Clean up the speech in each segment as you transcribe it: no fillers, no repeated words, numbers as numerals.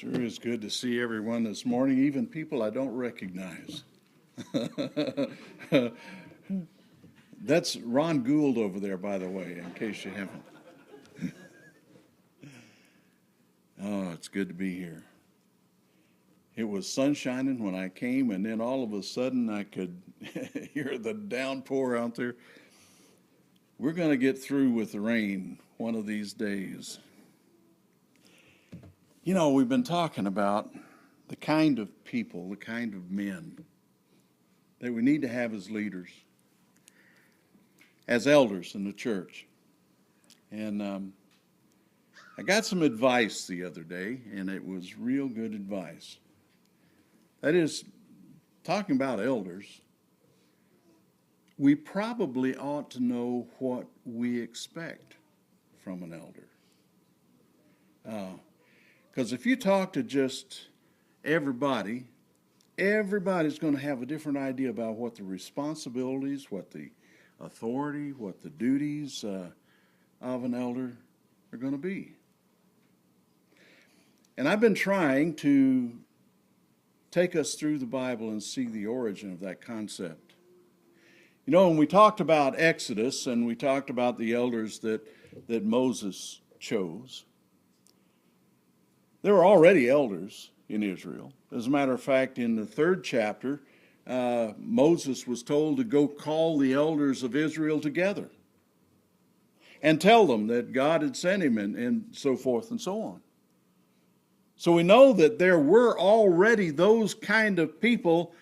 Sure is good to see everyone this morning, even people I don't recognize. That's Ron Gould over there, by the way, in case you haven't. Oh, it's good to be here. It was sun shining when I came, and then all of a sudden I could hear the downpour out there. We're going to get through with the rain one of these days. You know, we've been talking about the kind of people, the kind of men that we need to have as leaders, as elders in the church. And I got some advice the other day, and it was real good advice. That is, talking about elders, we probably ought to know what we expect from an elder. Because if you talk to just everybody's going to have a different idea about what the responsibilities, what the authority, what the duties of an elder are going to be. And I've been trying to take us through the Bible and see the origin of that concept. You know, when we talked about Exodus and we talked about the elders that Moses chose, there were already elders in Israel. As a matter of fact, in the 3rd chapter, Moses was told to go call the elders of Israel together and tell them that God had sent him and so forth and so on. So we know that there were already those kind of people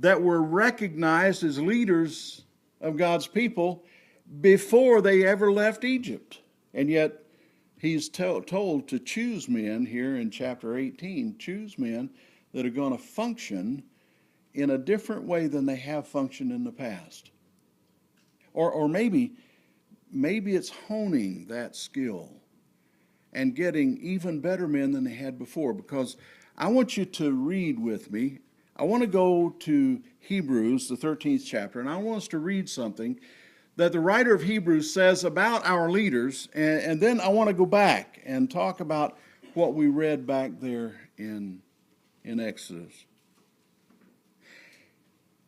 that were recognized as leaders of God's people before they ever left Egypt. And yet he's told to choose men here in chapter 18, choose men that are going to function in a different way than they have functioned in the past. Or maybe it's honing that skill and getting even better men than they had before. Because I want you to read with me. I want to go to Hebrews, the 13th chapter, and I want us to read something that the writer of Hebrews says about our leaders, and then I want to go back and talk about what we read back there in Exodus.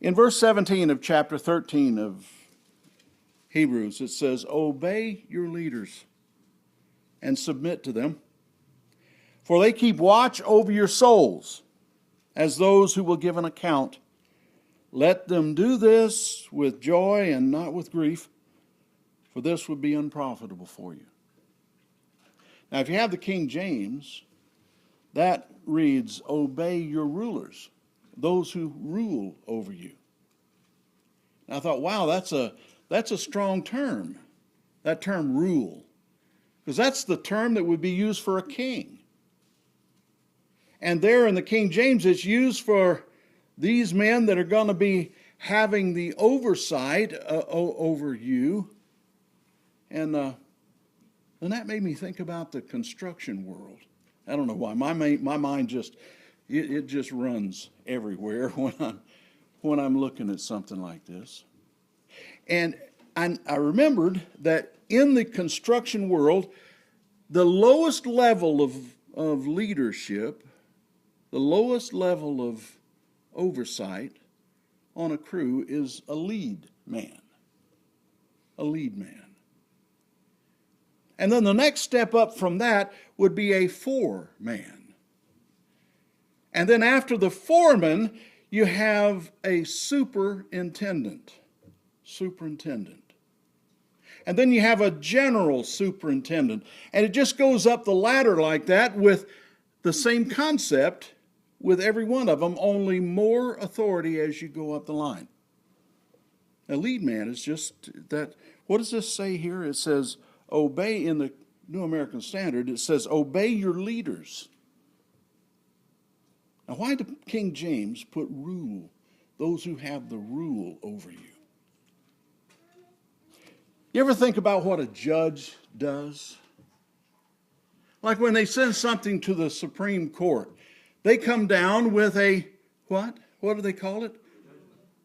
In verse 17 of chapter 13 of Hebrews, it says, "Obey your leaders and submit to them, for they keep watch over your souls as those who will give an account. Let them do this with joy and not with grief, for this would be unprofitable for you." Now, if you have the King James, that reads, "Obey your rulers, those who rule over you." And I thought, wow, that's a strong term, that term rule, because that's the term that would be used for a king. And there in the King James, it's used for these men that are going to be having the oversight over you. And that made me think about the construction world. I don't know why. My mind just runs everywhere when I'm looking at something like this. And I remembered that in the construction world, the lowest level of leadership, the lowest level of oversight on a crew is a lead man. A lead man. And then the next step up from that would be a foreman. And then after the foreman, you have a superintendent. And then you have a general superintendent. And it just goes up the ladder like that with the same concept with every one of them, only more authority as you go up the line. A lead man is just that. What does this say here? It says, obey in the New American Standard. It says, obey your leaders. Now, why did King James put rule, those who have the rule over you? You ever think about what a judge does? Like when they send something to the Supreme Court, they come down with a, what? What do they call it?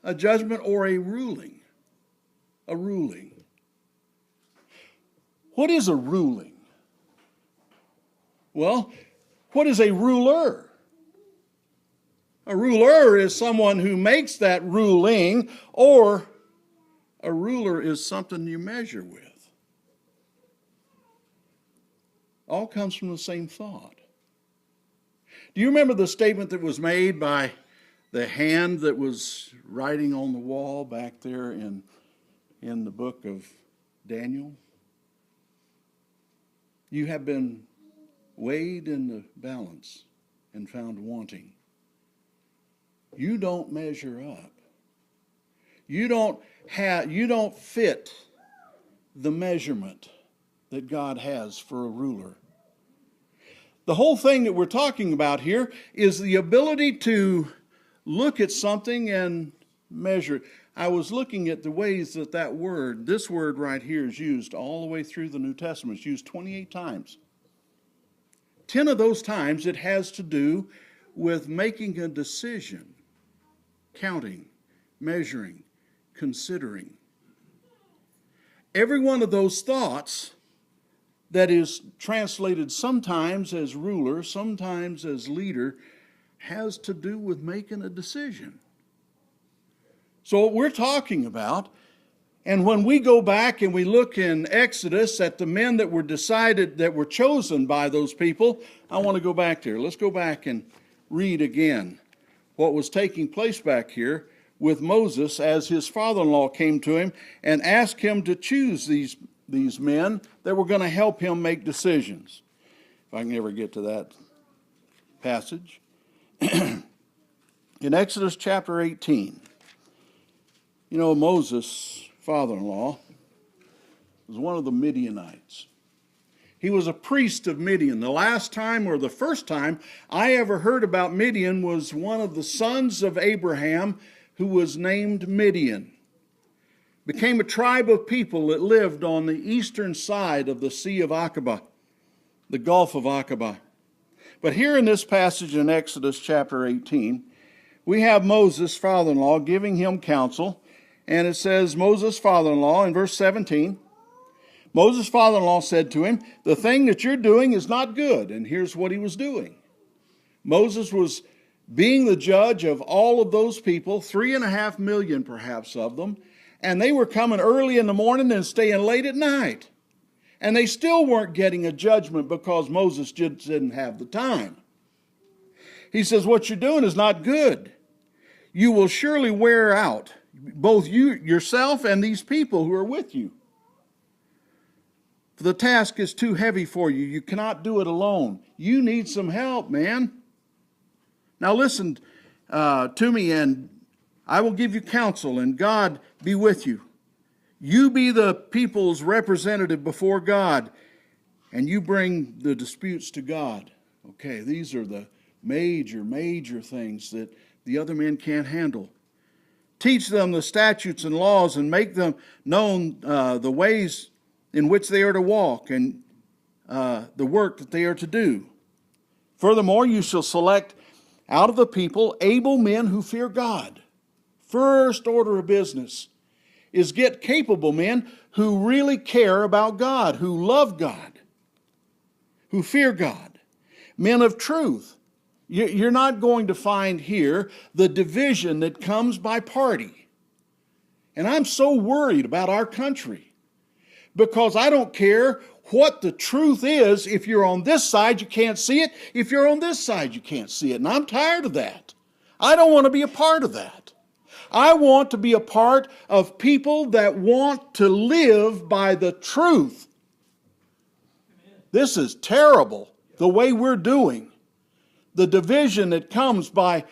A judgment or a ruling. A ruling. What is a ruling? Well, What is a ruler? A ruler is someone who makes that ruling, or a ruler is something you measure with. All comes from the same thought. Do you remember the statement that was made by the hand that was writing on the wall back there in the book of Daniel? You have been weighed in the balance and found wanting. You don't measure up. You don't fit the measurement that God has for a ruler. The whole thing that we're talking about here is the ability to look at something and measure. I was looking at the ways that this word right here is used all the way through the New Testament. It's used 28 times. 10 of those times it has to do with making a decision, counting, measuring, considering. Every one of those thoughts that is translated sometimes as ruler, sometimes as leader, has to do with making a decision. So what we're talking about, and when we go back and we look in Exodus at the men that were chosen by those people, I want to go back there. Let's go back and read again what was taking place back here with Moses as his father-in-law came to him and asked him to choose these men that were going to help him make decisions. If I can ever get to that passage. In Exodus chapter 18, you know, Moses' father-in-law was one of the Midianites. He was a priest of Midian. The last time, or the first time, I ever heard about Midian was one of the sons of Abraham who was named Midian. Became a tribe of people that lived on the eastern side of the Sea of Aqaba, the Gulf of Aqaba. But here in this passage in Exodus chapter 18, we have Moses' father-in-law giving him counsel. And it says, Moses' father-in-law, in verse 17, Moses' father-in-law said to him, the thing that you're doing is not good. And here's what he was doing. Moses was being the judge of all of those people, 3.5 million perhaps of them, and they were coming early in the morning and staying late at night. And they still weren't getting a judgment because Moses just didn't have the time. He says, what you're doing is not good. You will surely wear out, both you yourself and these people who are with you. For the task is too heavy for you. You cannot do it alone. You need some help, man. Now listen to me, and I will give you counsel, and God be with you. You be the people's representative before God, and you bring the disputes to God. Okay, these are the major things that the other men can't handle. Teach them the statutes and laws and make them known the ways in which they are to walk and the work that they are to do. Furthermore, you shall select out of the people able men who fear God. First order of business is get capable men who really care about God, who love God, who fear God. Men of truth. You're not going to find here the division that comes by party. And I'm so worried about our country because I don't care what the truth is. If you're on this side, you can't see it. If you're on this side, you can't see it. And I'm tired of that. I don't want to be a part of that. I want to be a part of people that want to live by the truth. This is terrible, the way we're doing. The division that comes by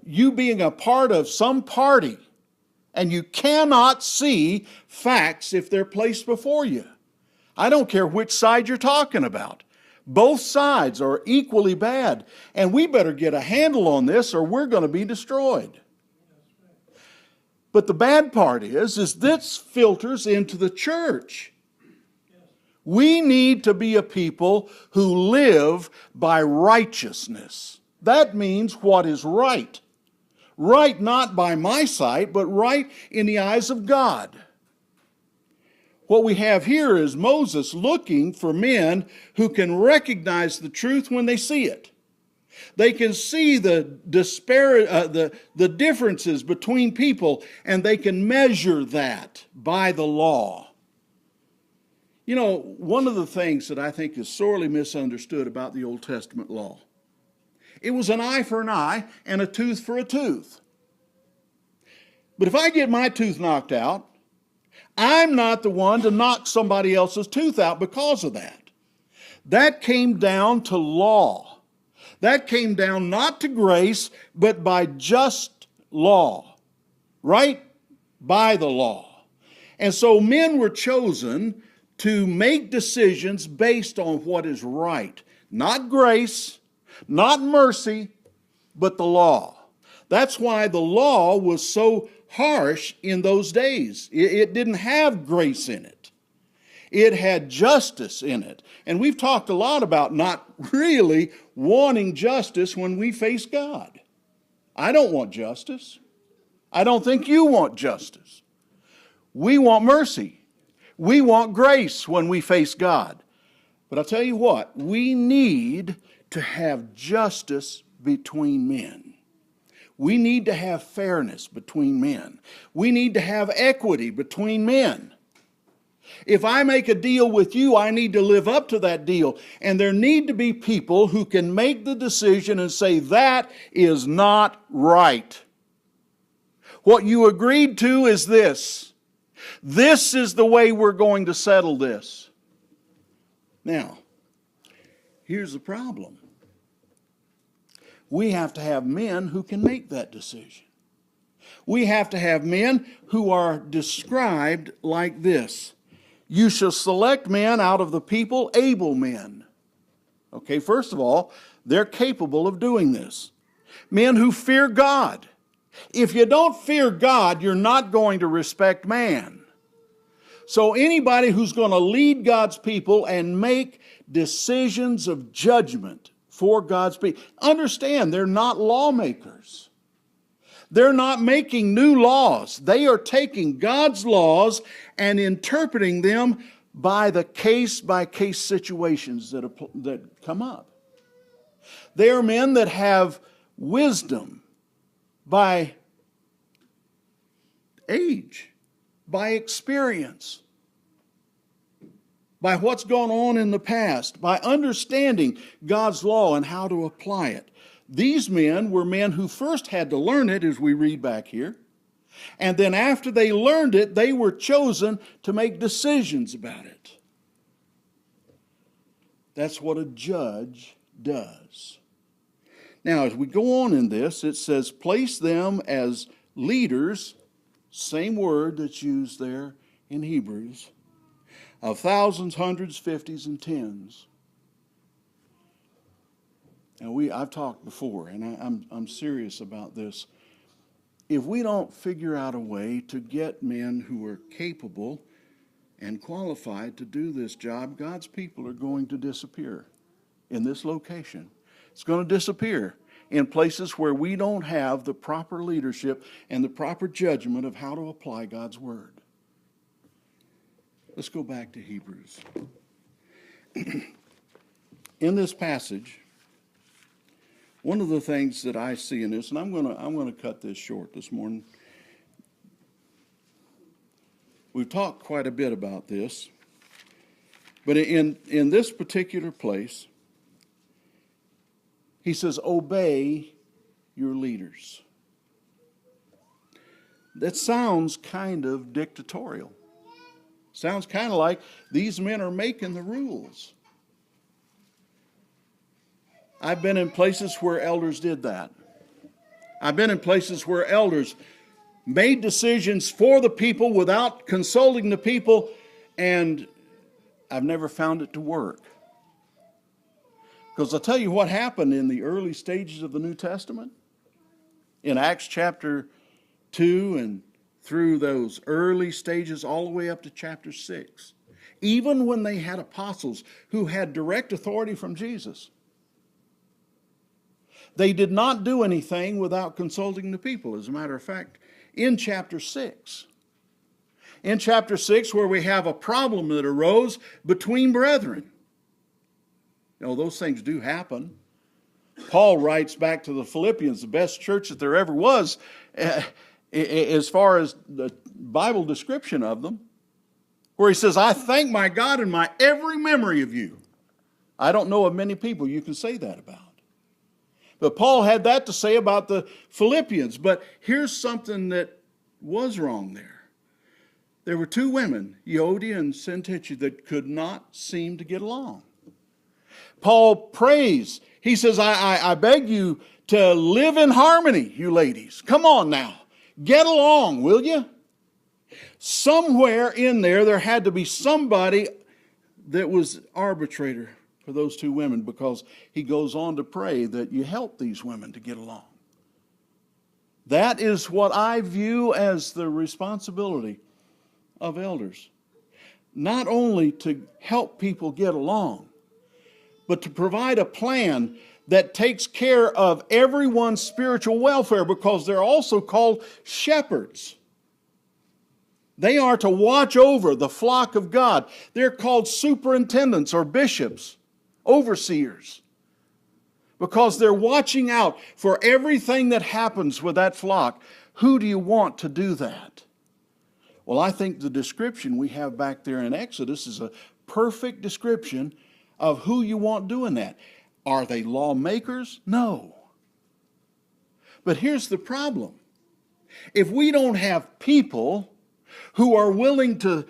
you being a part of some party, and you cannot see facts if they're placed before you. I don't care which side you're talking about. Both sides are equally bad, and we better get a handle on this or we're going to be destroyed. But the bad part is this filters into the church. We need to be a people who live by righteousness. That means what is right. Right not by my sight, but right in the eyes of God. What we have here is Moses looking for men who can recognize the truth when they see it. They can see the differences between people, and they can measure that by the law. You know, one of the things that I think is sorely misunderstood about the Old Testament law, it was an eye for an eye and a tooth for a tooth. But if I get my tooth knocked out, I'm not the one to knock somebody else's tooth out because of that. That came down to law. That came down not to grace, but by just law. Right? By the law. And so men were chosen to make decisions based on what is right. Not grace, not mercy, but the law. That's why the law was so harsh in those days. It didn't have grace in it. It had justice in it. And we've talked a lot about not really wanting justice when we face God. I don't want justice. I don't think you want justice. We want mercy. We want grace when we face God. But I'll tell you what, we need to have justice between men. We need to have fairness between men. We need to have equity between men. If I make a deal with you, I need to live up to that deal. And there need to be people who can make the decision and say, that is not right. What you agreed to is this. This is the way we're going to settle this. Now, here's the problem. We have to have men who can make that decision. We have to have men who are described like this. You shall select men out of the people, able men. Okay, first of all, they're capable of doing this. Men who fear God. If you don't fear God, you're not going to respect man. So anybody who's going to lead God's people and make decisions of judgment for God's people, understand they're not lawmakers. They're not making new laws. They are taking God's laws and interpreting them by the case-by-case situations that come up. They are men that have wisdom by age, by experience, by what's gone on in the past, by understanding God's law and how to apply it. These men were men who first had to learn it, as we read back here. And then after they learned it, they were chosen to make decisions about it. That's what a judge does. Now, as we go on in this, it says, place them as leaders, same word that's used there in Hebrews, of thousands, hundreds, fifties, and tens. And I've talked before, and I'm serious about this. If we don't figure out a way to get men who are capable and qualified to do this job, God's people are going to disappear in this location. It's going to disappear in places where we don't have the proper leadership and the proper judgment of how to apply God's word. Let's go back to Hebrews. In this passage, one of the things that I see in this, and I'm going to cut this short this morning. We've talked quite a bit about this, but in this particular place, he says, obey your leaders. That sounds kind of dictatorial. Sounds kind of like these men are making the rules. I've been in places where elders did that. I've been in places where elders made decisions for the people without consulting the people, and I've never found it to work. Because I'll tell you what happened in the early stages of the New Testament. In Acts chapter 2 and through those early stages all the way up to chapter 6. Even when they had apostles who had direct authority from Jesus, they did not do anything without consulting the people. As a matter of fact, in chapter 6, where we have a problem that arose between brethren. You know, those things do happen. Paul writes back to the Philippians, the best church that there ever was, as far as the Bible description of them, where he says, I thank my God in my every memory of you. I don't know of many people you can say that about. But Paul had that to say about the Philippians. But here's something that was wrong there. There were two women, Euodia and Syntyche, that could not seem to get along. Paul prays. He says, I beg you to live in harmony, you ladies. Come on now. Get along, will you? Somewhere in there had to be somebody that was arbitrator for those two women, because he goes on to pray that you help these women to get along. That is what I view as the responsibility of elders. Not only to help people get along, but to provide a plan that takes care of everyone's spiritual welfare, because they're also called shepherds. They are to watch over the flock of God. They're called superintendents or bishops, overseers, because they're watching out for everything that happens with that flock. Who do you want to do that? Well, I think the description we have back there in Exodus is a perfect description of who you want doing that. Are they lawmakers? No. But here's the problem. If we don't have people who are willing to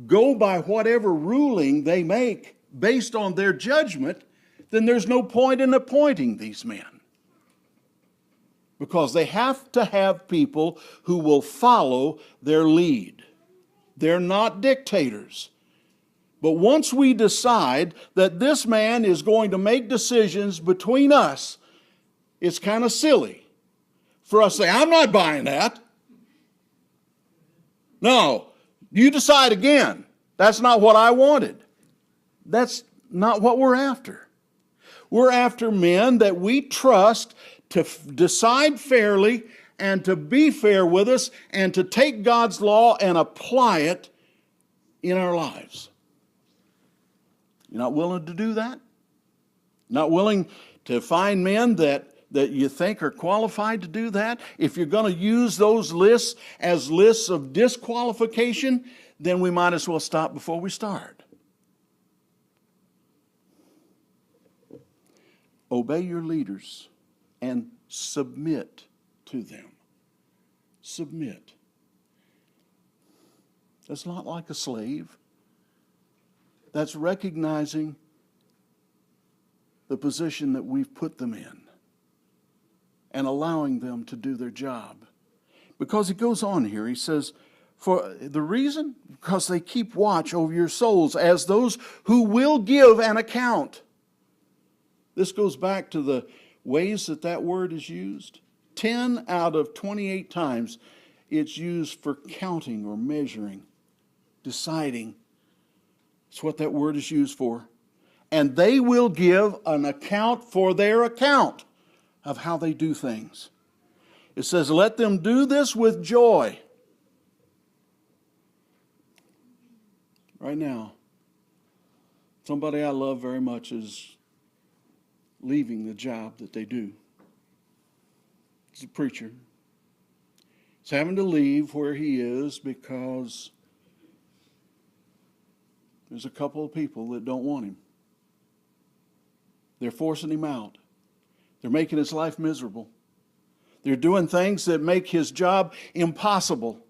go by whatever ruling they make based on their judgment, then there's no point in appointing these men. Because they have to have people who will follow their lead. They're not dictators. But once we decide that this man is going to make decisions between us, it's kind of silly for us to say, I'm not buying that. No, you decide again. That's not what I wanted. That's not what we're after. We're after men that we trust to decide fairly and to be fair with us and to take God's law and apply it in our lives. You're not willing to do that? Not willing to find men that you think are qualified to do that? If you're going to use those lists as lists of disqualification, then we might as well stop before we start. Obey your leaders and submit to them. Submit. That's not like a slave. That's recognizing the position that we've put them in and allowing them to do their job. Because it goes on here, he says, for the reason, because they keep watch over your souls as those who will give an account. This goes back to the ways that word is used. 10 out of 28 times it's used for counting or measuring, deciding. That's what that word is used for. And they will give an account for their account of how they do things. It says, let them do this with joy. Right now, somebody I love very much is leaving the job that they do. He's a preacher. He's having to leave where he is because there's a couple of people that don't want him. They're forcing him out. They're making his life miserable. They're doing things that make his job impossible.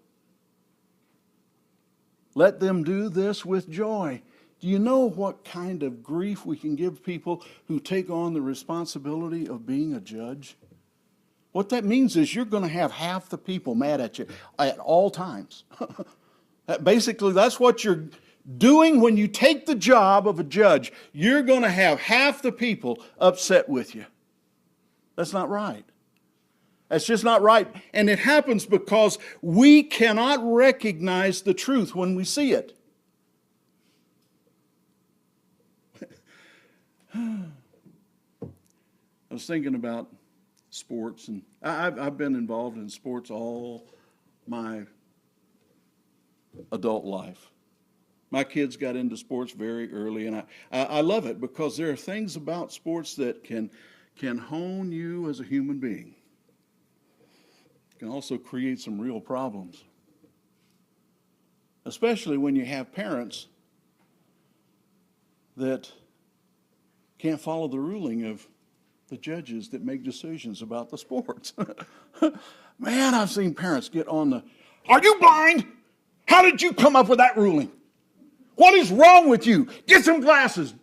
Let them do this with joy. Do you know what kind of grief we can give people who take on the responsibility of being a judge? What that means is you're going to have half the people mad at you at all times. Basically, that's what you're doing when you take the job of a judge. You're going to have half the people upset with you. That's not right. That's just not right. And it happens because we cannot recognize the truth when we see it. I was thinking about sports, and I've been involved in sports all my adult life. My kids got into sports very early, and I love it because there are things about sports that can can hone you as a human being. It can also create some real problems, especially when you have parents that can't follow the ruling of the judges that make decisions about the sports. Man, I've seen parents get on the, "Are you blind? How did you come up with that ruling? What is wrong with you? Get some glasses."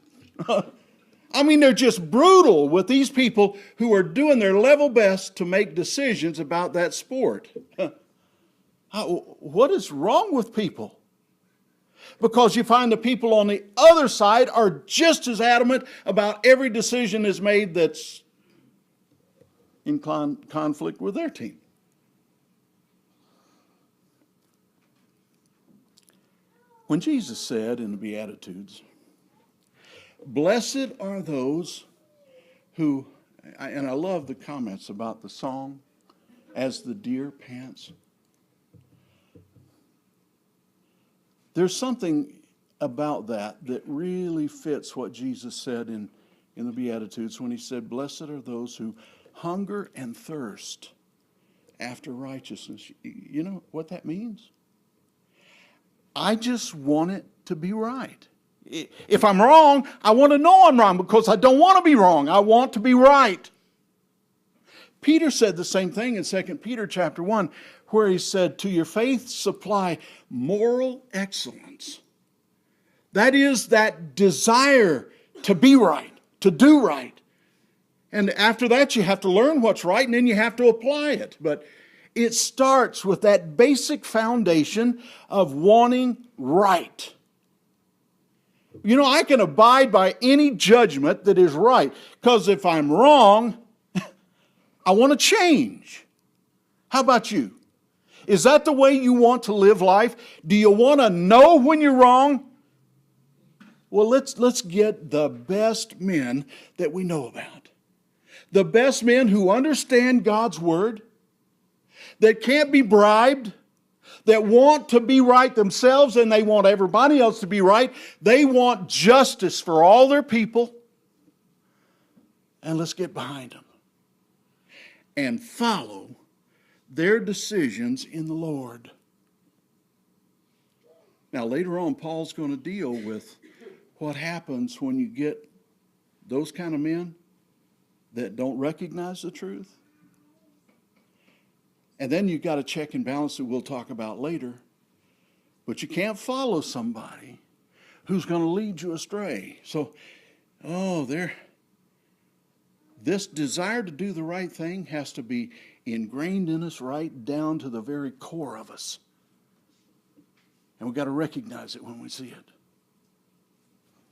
I mean, they're just brutal with these people who are doing their level best to make decisions about that sport. What is wrong with people? Because you find the people on the other side are just as adamant about every decision is made that's in conflict with their team. When Jesus said in the Beatitudes, "Blessed are those who," and I love the comments about the song, "as the deer pants." There's something about that really fits what Jesus said in the Beatitudes when he said, "Blessed are those who hunger and thirst after righteousness." You know what that means? I just want it to be right. If I'm wrong, I want to know I'm wrong because I don't want to be wrong. I want to be right. Peter said the same thing in 2 Peter chapter 1, where he said, "To your faith supply moral excellence." That is that desire to be right, to do right. And after that, you have to learn what's right, and then you have to apply it. But it starts with that basic foundation of wanting right. You know, I can abide by any judgment that is right, because if I'm wrong, I want to change. How about you? Is that the way you want to live life? Do you want to know when you're wrong? Well, let's get the best men that we know about. The best men who understand God's word, that can't be bribed, that want to be right themselves and they want everybody else to be right. They want justice for all their people. And let's get behind them and follow their decisions in the Lord. Now, later on, Paul's going to deal with what happens when you get those kind of men that don't recognize the truth. And then you've got a check and balance that we'll talk about later. But you can't follow somebody who's going to lead you astray. So, this desire to do the right thing has to be ingrained in us right down to the very core of us. And we've got to recognize it when we see it.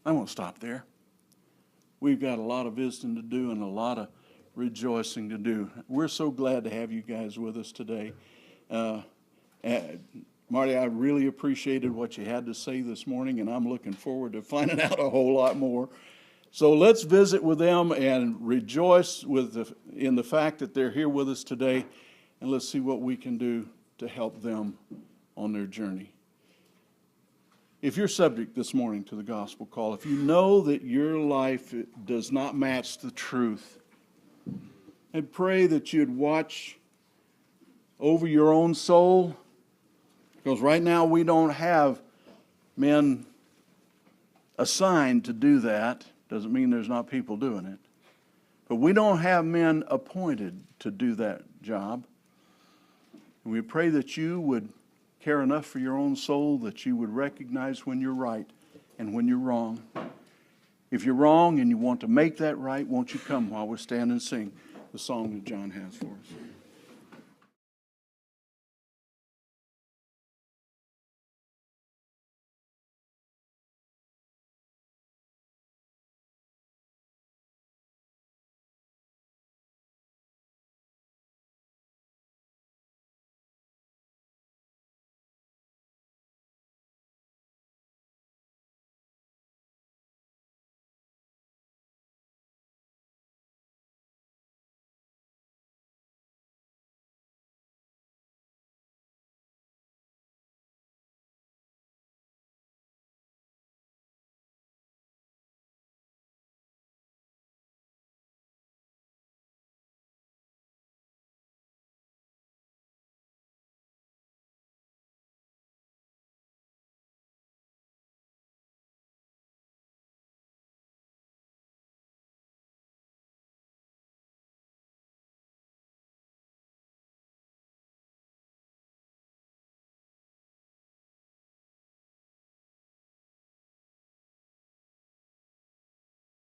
I won't stop there. We've got a lot of visiting to do and a lot of rejoicing to do. We're so glad to have you guys with us today. Marty, I really appreciated what you had to say this morning, and I'm looking forward to finding out a whole lot more. So let's visit with them and rejoice in the fact that they're here with us today, and let's see what we can do to help them on their journey. If you're subject this morning to the gospel call, if you know that your life does not match the truth, I pray that you'd watch over your own soul, because right now we don't have men assigned to do that. Doesn't mean there's not people doing it. But we don't have men appointed to do that job. And we pray that you would care enough for your own soul that you would recognize when you're right and when you're wrong. If you're wrong and you want to make that right, won't you come while we stand and sing the song that John has for us?